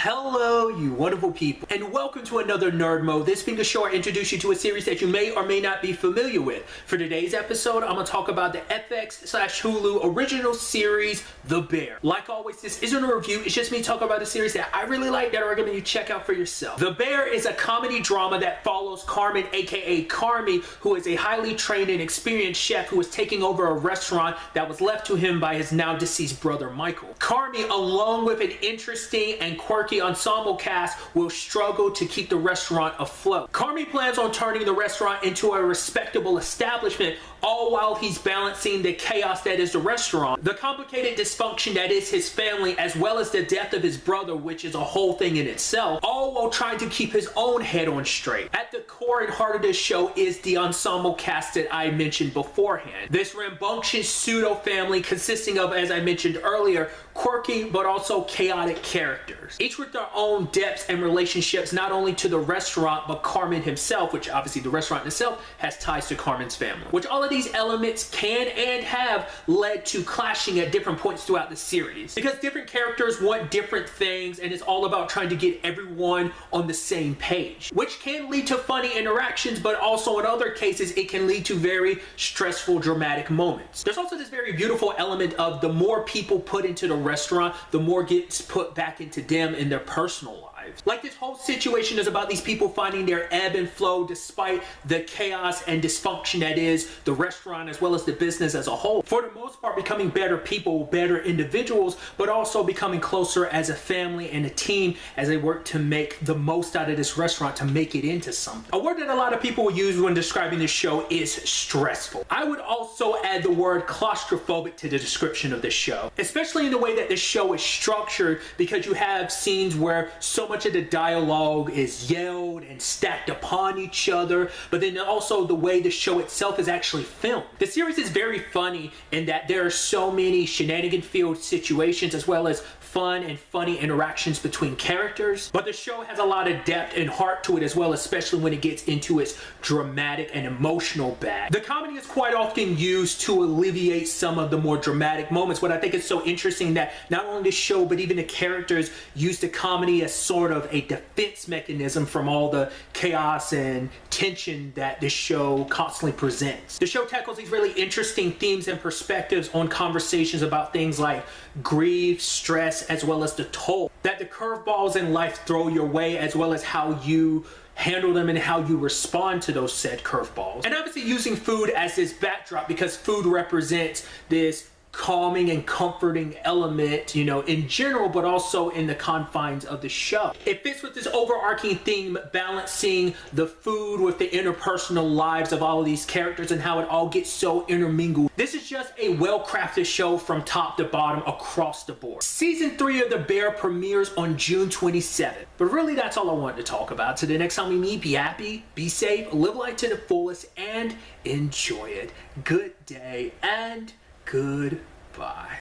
Hello, you wonderful people, and welcome to another Nerd Mode. This being a show, I introduce you to a series that you may or may not be familiar with. For today's episode, I'm going to talk about the FX/Hulu original series, The Bear. Like always, this isn't a review, it's just me talking about a series that I really like that I recommend you check out for yourself. The Bear is a comedy drama that follows Carmen, aka Carmy, who is a highly trained and experienced chef who is taking over a restaurant that was left to him by his now deceased brother Michael. Carmy, along with an interesting and quirky ensemble cast, will struggle to keep the restaurant afloat. Carmy plans on turning the restaurant into a respectable establishment, all while he's balancing the chaos that is the restaurant, the complicated dysfunction that is his family, as well as the death of his brother, which is a whole thing in itself, all while trying to keep his own head on straight. At the core and heart of this show is the ensemble cast that I mentioned beforehand. This rambunctious pseudo family consisting of, as I mentioned earlier, quirky but also chaotic characters, each with their own depths and relationships, not only to the restaurant but Carmen himself, which obviously the restaurant itself has ties to Carmen's family, which all of these elements can and have led to clashing at different points throughout the series, because different characters want different things and it's all about trying to get everyone on the same page, which can lead to funny interactions, but also in other cases it can lead to very stressful, dramatic moments. There's also this very beautiful element of the more people put into the restaurant, the more gets put back into them in their personal lives. Like, this whole situation is about these people finding their ebb and flow despite the chaos and dysfunction that is the restaurant as well as the business as a whole. For the most part, becoming better people, better individuals, but also becoming closer as a family and a team as they work to make the most out of this restaurant to make it into something. A word that a lot of people will use when describing this show is stressful. I would also add the word claustrophobic to the description of this show, especially in the way that this show is structured, because you have scenes where so much of the dialogue is yelled and stacked upon each other, but then also the way the show itself is actually filmed. The series is very funny in that there are so many shenanigan-filled situations as well as fun and funny interactions between characters, but the show has a lot of depth and heart to it as well, especially when it gets into its dramatic and emotional bag. The comedy is quite often used to alleviate some of the more dramatic moments, but I think it's so interesting that not only the show but even the characters use the comedy as sort of a defense mechanism from all the chaos and tension that this show constantly presents. The show tackles these really interesting themes and perspectives on conversations about things like grief, stress, as well as the toll that the curveballs in life throw your way, as well as how you handle them and how you respond to those said curveballs. And obviously using food as this backdrop, because food represents this calming and comforting element, you know, in general, but also in the confines of the show. It fits with this overarching theme, balancing the food with the interpersonal lives of all of these characters and how it all gets so intermingled. This is just a well-crafted show from top to bottom across the board. Season 3 of The Bear premieres on June 27th. But really, that's all I wanted to talk about. Till the next time we meet, be happy, be safe, live life to the fullest, and enjoy it. Good day and goodbye.